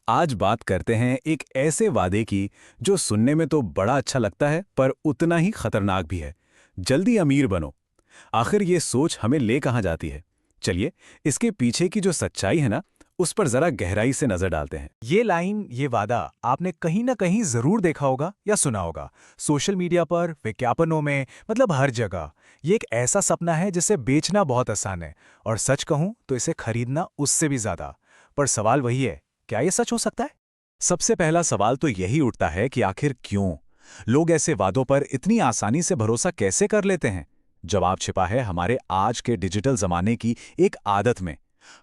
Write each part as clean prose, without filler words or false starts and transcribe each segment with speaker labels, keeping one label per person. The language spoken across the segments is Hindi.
Speaker 1: आज बात करते हैं एक ऐसे वादे की जो सुनने में तो बड़ा अच्छा लगता है पर उतना ही खतरनाक भी है। जल्दी अमीर बनो। आखिर ये सोच हमें ले कहाँ जाती है? चलिए, इसके पीछे की जो सच्चाई है ना, उस पर जरा गहराई से नजर डालते हैं।
Speaker 2: ये लाइन, ये वादा आपने कहीं ना कहीं जरूर देखा होगा या सुना होगा। सोशल मीडिया पर, विज्ञापनों में, मतलब हर जगह। ये एक ऐसा सपना है जिसे बेचना बहुत आसान है, और सच कहूं तो इसे खरीदना उससे भी ज्यादा। पर सवाल वही है, क्या ये सच हो सकता है?
Speaker 1: सबसे पहला सवाल तो यही उठता है कि आखिर क्यों लोग ऐसे वादों पर इतनी आसानी से भरोसा कैसे कर लेते हैं? जवाब छिपा है हमारे आज के डिजिटल जमाने की एक आदत में,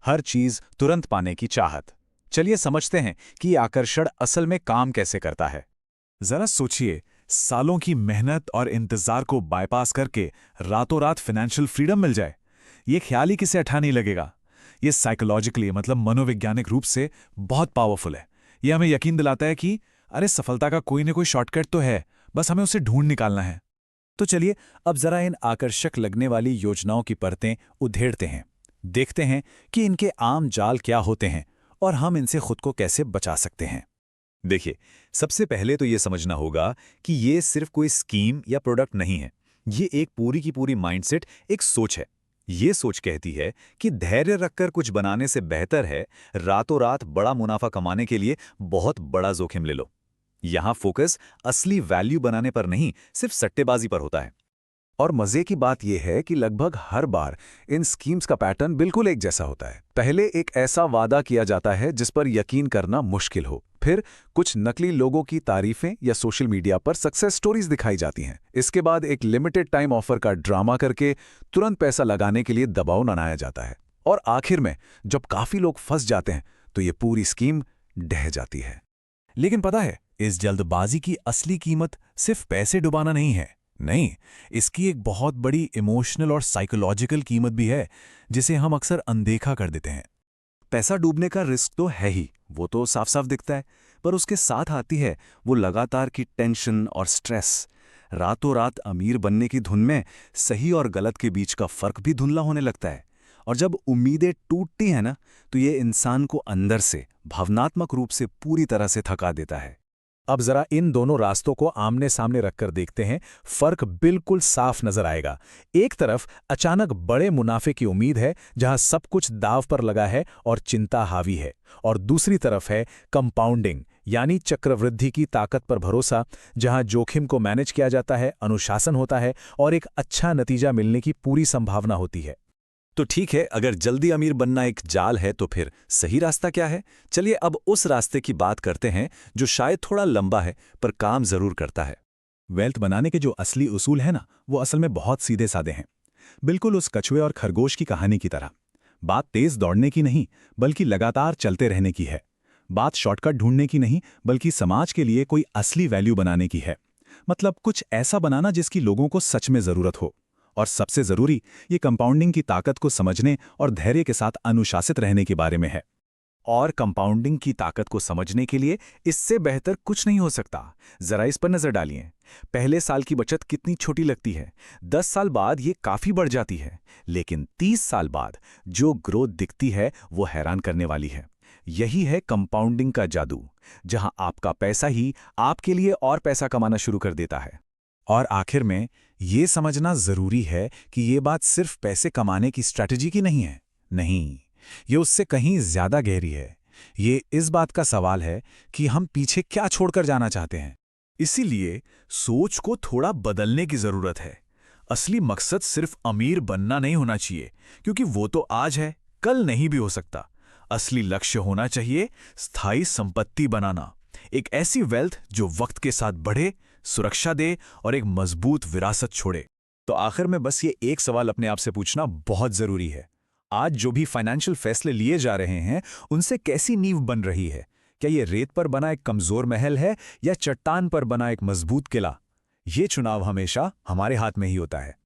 Speaker 1: हर चीज तुरंत पाने की चाहत। चलिए समझते हैं कि ये आकर्षण असल में काम कैसे करता है।
Speaker 3: जरा सोचिए, सालों की मेहनत और इंतजार को बाईपास करके रातों रात फाइनेंशियल फ्रीडम मिल जाए, ये ख्याल ही किसे अच्छा नहीं लगेगा। ये साइकोलॉजिकली मतलब मनोवैज्ञानिक रूप से बहुत पावरफुल है। ये हमें यकीन दिलाता है कि अरे सफलता का कोई ना कोई शॉर्टकट तो है, बस हमें उसे ढूंढ निकालना है।
Speaker 1: तो चलिए अब जरा इन आकर्षक लगने वाली योजनाओं की परतें उधेड़ते हैं। देखते हैं कि इनके आम जाल क्या होते हैं और हम इनसे खुद को कैसे बचा सकते हैं। देखिए, सबसे पहले तो ये समझना होगा कि ये सिर्फ कोई स्कीम या प्रोडक्ट नहीं है। ये एक पूरी की पूरी माइंडसेट, एक सोच है। ये सोच कहती है कि धैर्य रखकर कुछ बनाने से बेहतर है रातों रात बड़ा मुनाफा कमाने के लिए बहुत बड़ा जोखिम ले लो। यहां फोकस असली वैल्यू बनाने पर नहीं, सिर्फ सट्टेबाजी पर होता है। और मजे की बात यह है कि लगभग हर बार इन स्कीम्स का पैटर्न बिल्कुल एक जैसा होता है। पहले एक ऐसा वादा किया जाता है जिस पर यकीन करना मुश्किल हो, फिर कुछ नकली लोगों की तारीफें या सोशल मीडिया पर सक्सेस स्टोरीज दिखाई जाती हैं। इसके बाद एक लिमिटेड टाइम ऑफर का ड्रामा करके तुरंत पैसा लगाने के लिए दबाव बनाया जाता है। और आखिर में जब काफी लोग फंस जाते हैं तो ये पूरी स्कीम ढह जाती है।
Speaker 3: लेकिन पता है, इस जल्दबाजी की असली कीमत सिर्फ पैसे डुबाना नहीं है। नहीं, इसकी एक बहुत बड़ी इमोशनल और साइकोलॉजिकल कीमत भी है, जिसे हम अक्सर अनदेखा कर देते हैं।
Speaker 1: पैसा डूबने का रिस्क तो है ही, वो तो साफ साफ दिखता है, पर उसके साथ आती है वो लगातार की टेंशन और स्ट्रेस। रातों रात अमीर बनने की धुन में सही और गलत के बीच का फर्क भी धुंधला होने लगता है। और जब उम्मीदें टूटती हैं ना, तो ये इंसान को अंदर से भावनात्मक रूप से पूरी तरह से थका देता है। अब जरा इन दोनों रास्तों को आमने सामने रखकर देखते हैं। फर्क बिल्कुल साफ नजर आएगा। एक तरफ अचानक बड़े मुनाफे की उम्मीद है, जहां सब कुछ दांव पर लगा है और चिंता हावी है। और दूसरी तरफ है कंपाउंडिंग, यानी चक्रवृद्धि की ताकत पर भरोसा, जहां जोखिम को मैनेज किया जाता है, अनुशासन होता है और एक अच्छा नतीजा मिलने की पूरी संभावना होती है। तो ठीक है, अगर जल्दी अमीर बनना एक जाल है तो फिर सही रास्ता क्या है? चलिए अब उस रास्ते की बात करते हैं जो शायद थोड़ा लंबा है पर काम जरूर करता है।
Speaker 3: वेल्थ बनाने के जो असली उसूल है ना, वो असल में बहुत सीधे साधे हैं। बिल्कुल उस कछुए और खरगोश की कहानी की तरह। बात तेज दौड़ने की नहीं, बल्कि लगातार चलते रहने की है। बात शॉर्टकट ढूंढने की नहीं, बल्कि समाज के लिए कोई असली वैल्यू बनाने की है। मतलब कुछ ऐसा बनाना जिसकी लोगों को सच में जरूरत हो। और सबसे जरूरी, ये कंपाउंडिंग की ताकत को समझने और धैर्य के साथ अनुशासित रहने के बारे में है।
Speaker 1: और कंपाउंडिंग की ताकत को समझने के लिए इससे बेहतर कुछ नहीं हो सकता। जरा इस पर नजर डालिए। पहले साल की बचत कितनी छोटी लगती है, 10 साल बाद ये काफी बढ़ जाती है, लेकिन 30 साल बाद जो ग्रोथ दिखती है वो हैरान करने वाली है। यही है कंपाउंडिंग का जादू, जहां आपका पैसा ही आपके लिए और पैसा कमाना शुरू कर देता है।
Speaker 3: और आखिर में ये समझना जरूरी है कि ये बात सिर्फ पैसे कमाने की स्ट्रैटेजी की नहीं है। नहीं, ये उससे कहीं ज्यादा गहरी है। ये इस बात का सवाल है कि हम पीछे क्या छोड़कर जाना चाहते हैं।
Speaker 2: इसीलिए सोच को थोड़ा बदलने की जरूरत है। असली मकसद सिर्फ अमीर बनना नहीं होना चाहिए, क्योंकि वो तो आज है, कल नहीं भी हो सकता। असली लक्ष्य होना चाहिए स्थायी संपत्ति बनाना, एक ऐसी वेल्थ जो वक्त के साथ बढ़े, सुरक्षा दे और एक मजबूत विरासत छोड़े।
Speaker 1: तो आखिर में बस ये एक सवाल अपने आप से पूछना बहुत जरूरी है। आज जो भी फाइनेंशियल फैसले लिए जा रहे हैं, उनसे कैसी नींव बन रही है? क्या ये रेत पर बना एक कमजोर महल है या चट्टान पर बना एक मजबूत किला? ये चुनाव हमेशा हमारे हाथ में ही होता है।